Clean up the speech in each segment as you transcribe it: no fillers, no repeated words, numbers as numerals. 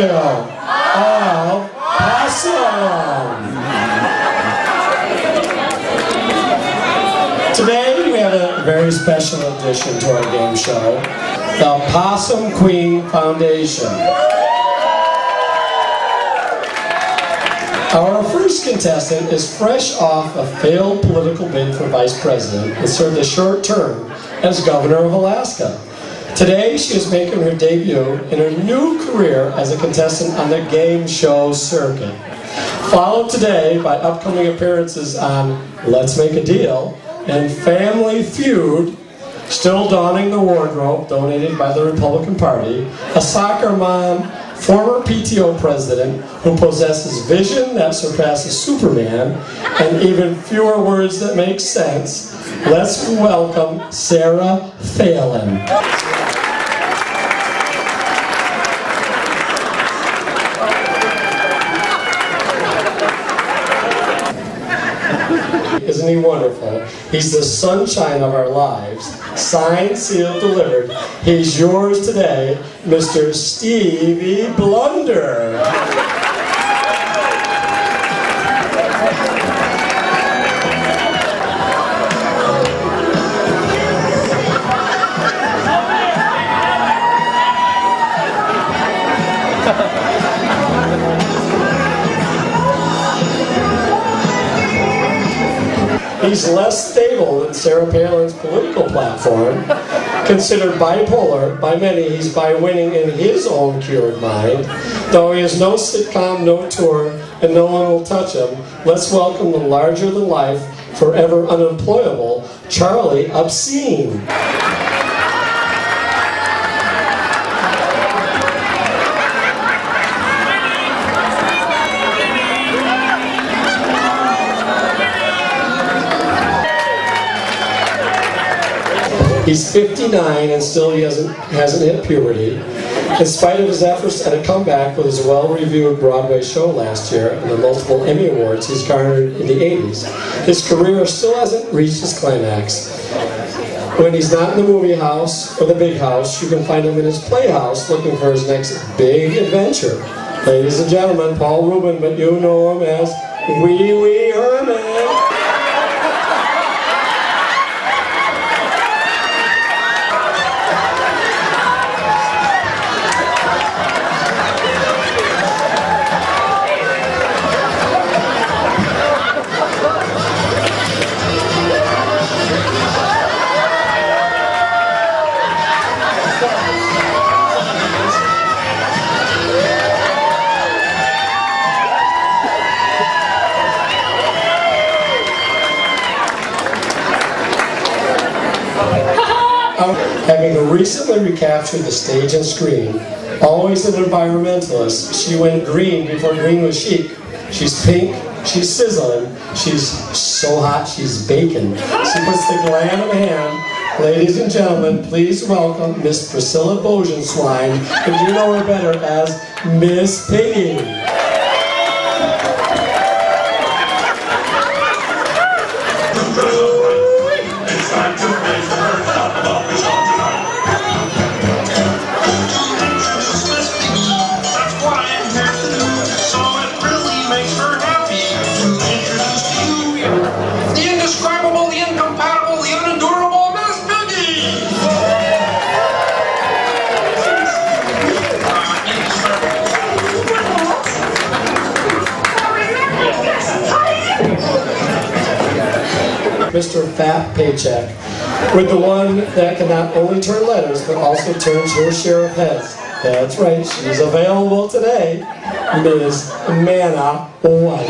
of Possum. Today we have a very special addition to our game show, the Possum Queen Foundation. Our first contestant is fresh off a failed political bid for vice president and served a short term as governor of Alaska. Today she is making her debut in her new career as a contestant on the game show circuit. Followed today by upcoming appearances on Let's Make a Deal and Family Feud, still donning the wardrobe donated by the Republican Party, a soccer mom, former PTO president who possesses vision that surpasses Superman, and even fewer words that make sense. Let's welcome Sarah Phelan. Isn't he wonderful? He's the sunshine of our lives. Signed, sealed, delivered. He's yours today, Mr. Stevie Blunder. He's less stable than Sarah Palin's political platform. Considered bipolar, by many he's by-winning in his own cured mind. Though he has no sitcom, no tour, and no one will touch him, let's welcome the larger-than-life, forever unemployable, Charlie Obscene. He's 59 and still he hasn't hit puberty. In spite of his efforts at a comeback with his well-reviewed Broadway show last year and the multiple Emmy Awards he's garnered in the 80s, his career still hasn't reached its climax. When he's not in the movie house or the big house, you can find him in his playhouse looking for his next big adventure. Ladies and gentlemen, Paul Rubin, but you know him as Wee Wee Herman. Having recently recaptured the stage and screen, always an environmentalist, she went green before green was chic. She's pink, she's sizzling, she's so hot she's baking. She puts the glam in the hand. Ladies and gentlemen, please welcome Miss Priscilla Bojenswine, but you know her better as Miss Piggy. Mr. Phat Paycheck, with the one that can not only turn letters, but also turns your share of heads. That's right, she's available today, Ms. Manna White.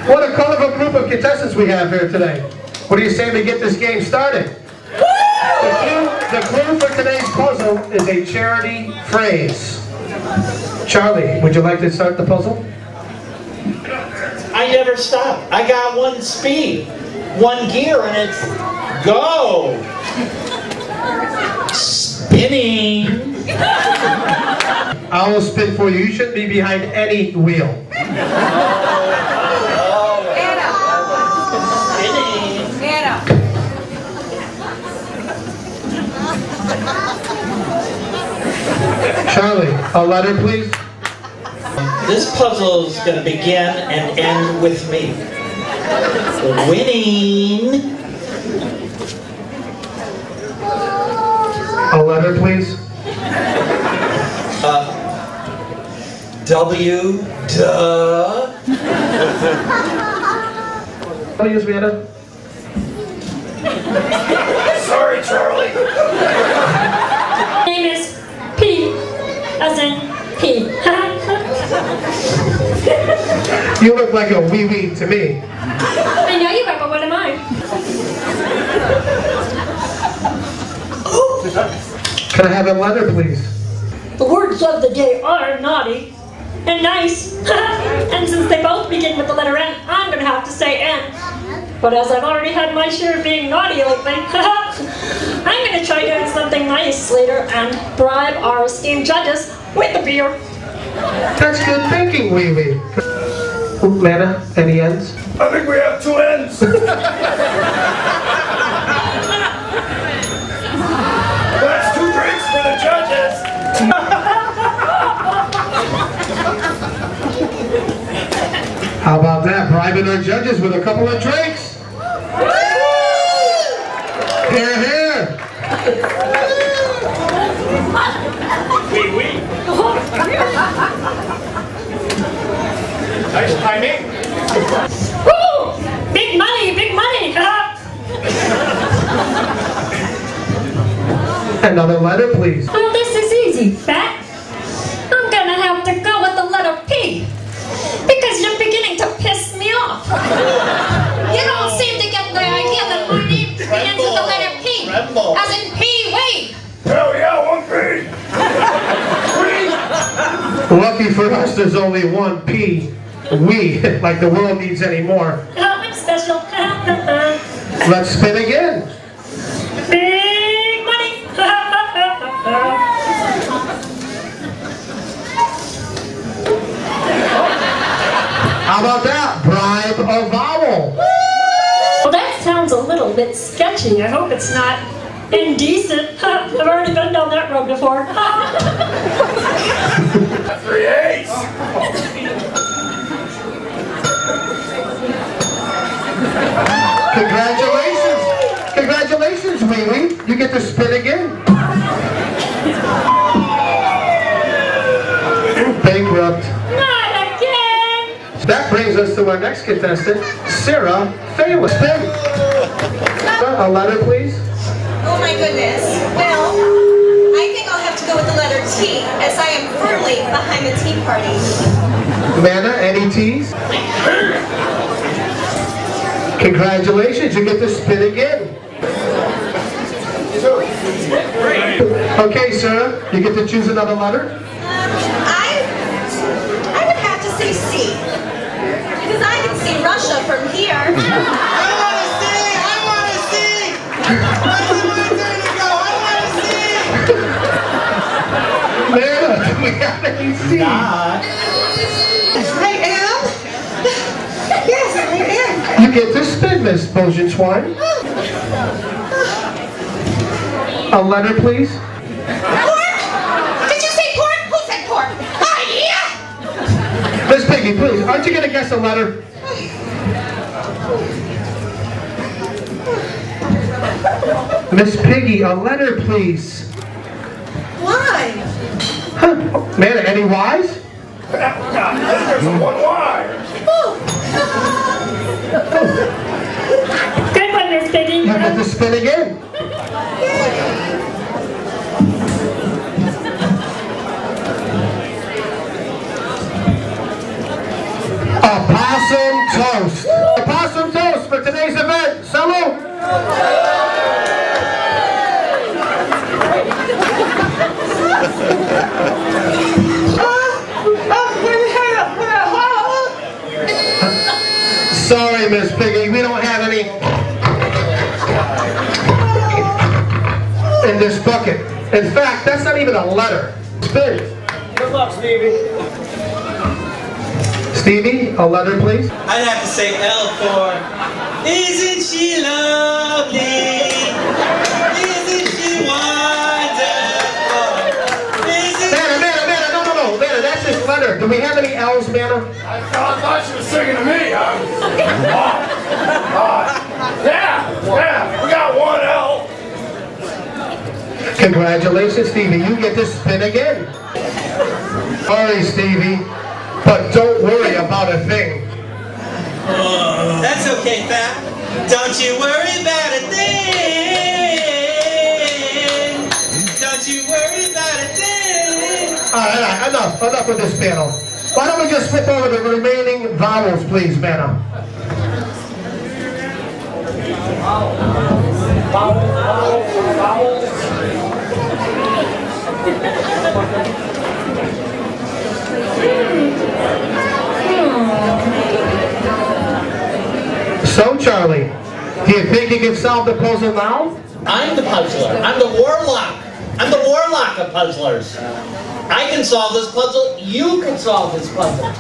What a colorful group of contestants we have here today. What do you say we get this game started? The clue for today's puzzle is a charity phrase. Charlie, would you like to start the puzzle? I never stop. I got one speed, one gear, and it's go. Spinning. I will spin for you. You shouldn't be behind any wheel. A letter, please. This puzzle is going to begin and end with me winning. A letter, please. W. Duh. Please, Vienna. Sorry, Charlie. My name is P, as in P. You look like a wee-wee to me. I know you are, but what am I? Can I have a letter, please? The words of the day are naughty and nice. And since they both begin with the letter N, I'm going to have to say N. But as I've already had my share of being naughty lately, I'm going to try doing something nice later and bribe our esteemed judges with a beer. That's good thinking, wee-wee. Lana, any ends? I think we have 2 ends. That's 2 drinks for the judges. How about that? Bribing our judges with a couple of drinks. Here, here. Wee. Nice timing. Woo! Big money, big money! Another letter, please. Well, this is easy, Phat. I'm gonna have to go with the letter P. Because you're beginning to piss me off. You don't seem to get the idea that my name begins with the letter P. As in Pee-wee. Hell yeah, 1 P. Lucky for us, there's only one P. We, like the world needs any more. I'm special. Let's spin again. Big money. How about that? Bribe a vowel. Well, that sounds a little bit sketchy. I hope it's not indecent. I've already been down that road before. 3 A's. Congratulations. Congratulations, wee-wee. You get to spin again. Bankrupt. Not again. That brings us to our next contestant, Sarah Phelan. Spin. A letter, please. Oh my goodness. Well, I think I'll have to go with the letter T, as I am firmly behind the tea party. Manna, any T's? Congratulations, you get to spin again. Okay, Sarah, you get to choose another letter. I would have to say C, because I can see Russia from here. I want to see. That's my turn to go. I want to see. Manna, do we have any C's? I am. Yes, I am. You get to spin, Miss Bojan-Twine. A letter, please. Pork? Did you say pork? Who said pork? Oh, yeah! Miss Piggy, please, aren't you going to guess a letter? Miss Piggy, a letter, please. Why? Huh. Manna, any Y's? There's 1 Y. Good one, Miss Piggy. You get to spin again. A possum toast. A possum toast for today's event. Salute. Sorry, Miss Piggy, we don't have any in this bucket. In fact, that's not even a letter. Spin. Good luck, Stevie. Stevie, a letter, please. I'd have to say L for Isn't she lovely? Isn't she wonderful? Isn't Manna, no. Do we have any L's, Manna? I thought she was singing to me. Yeah, we got one L. Congratulations, Stevie. You get to spin again. Sorry, Stevie, but don't worry about a thing. That's okay, Phat. Don't you worry about a thing. Don't you worry about a thing. All right, enough with this panel. Why don't we just flip over the remaining vowels, please, Manna? So, Charlie, do you think you can solve the puzzle now? I'm the puzzler. I'm the warlock. I'm the warlock of puzzlers. I can solve this puzzle. You can solve this puzzle.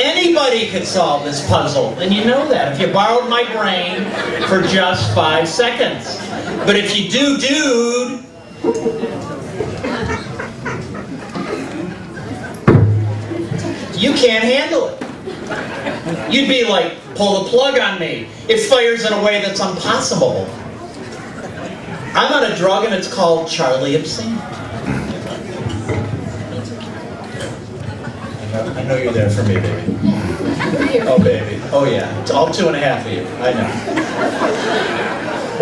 Anybody could solve this puzzle. And you know that if you borrowed my brain for just 5 seconds. But if you do, dude, you can't handle it. You'd be like, pull the plug on me. It fires in a way that's impossible. I'm on a drug and it's called Charlie Obscene. I know you're there for me, baby. Oh, baby. Oh, yeah. It's all 2.5 of you. I know.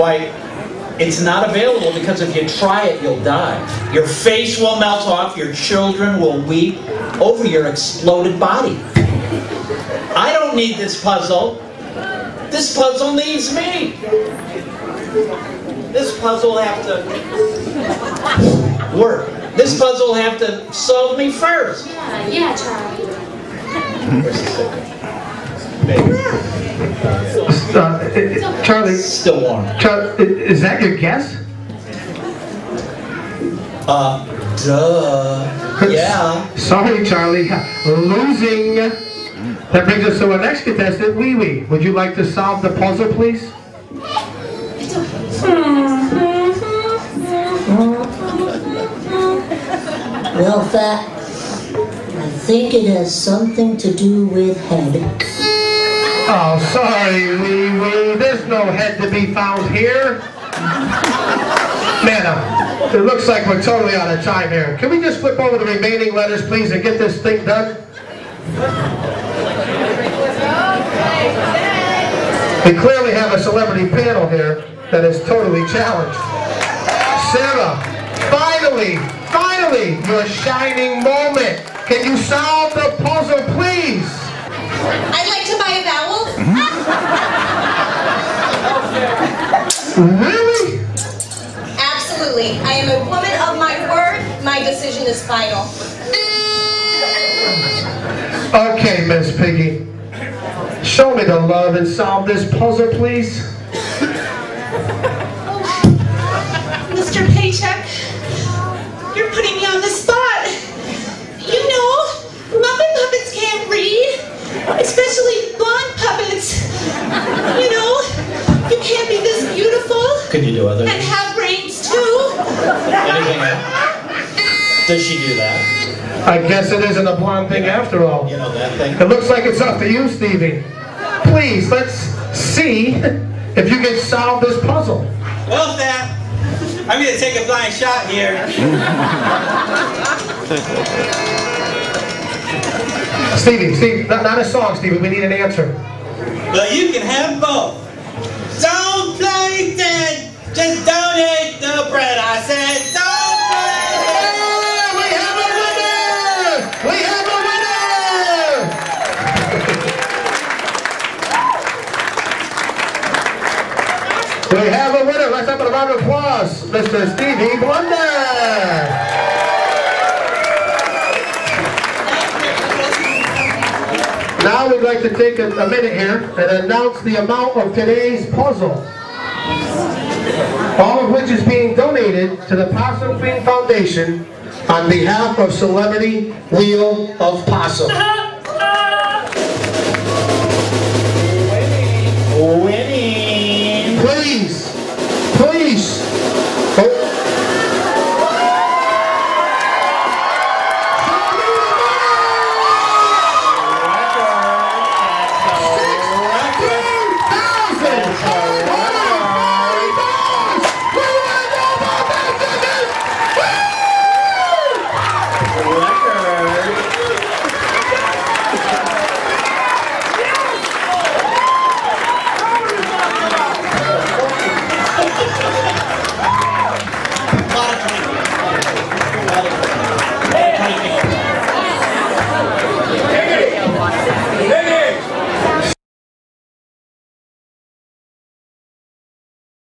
Why, it's not available because if you try it, you'll die. Your face will melt off. Your children will weep over your exploded body. I don't need this puzzle. This puzzle needs me. This puzzle will have to work. This puzzle will have to solve me first. Yeah, Charlie. Where's the sticker? Baby. Charlie. Still warm. Is that your guess? Duh. Yeah. Sorry, Charlie. Losing. That brings us to our next contestant, Wee Wee. Would you like to solve the puzzle, please? Well, Phat, I think it has something to do with head. Oh, sorry, Wee Wee. There's no head to be found here. Manna, it looks like we're totally out of time here. Can we just flip over the remaining letters, please, and get this thing done? We clearly have a celebrity panel here that is totally challenged. Sarah, finally, your shining moment. Can you solve the puzzle, please? I'd like to buy a vowel. Really? Absolutely. I am a woman of my word. My decision is final. Okay, Miss Piggy. Show me the love and solve this puzzle, please. Mr. Paycheck, you're putting me on the spot. You know, Muppet puppets can't read, especially blonde puppets. You know, you can't be this beautiful. Can you do other and have brains too. Anything else? Does she do that? I guess it isn't a blonde thing after all. You know that thing? It looks like it's up to you, Stevie. Please, let's see if you can solve this puzzle. Well, Phat, I'm going to take a blind shot here. Stevie, not a song, Stevie. We need an answer. Well, you can have both. Don't play dead, just don't eat the bread. I said, don't play dead. We have a winner! We have a winner! We have a winner. Let's have a round of applause, Mr. Stevie Wonder. Now we'd like to take a minute here and announce the amount of today's puzzle. All of which is being donated to the Possum Queen Foundation on behalf of Celebrity Wheel of Possum.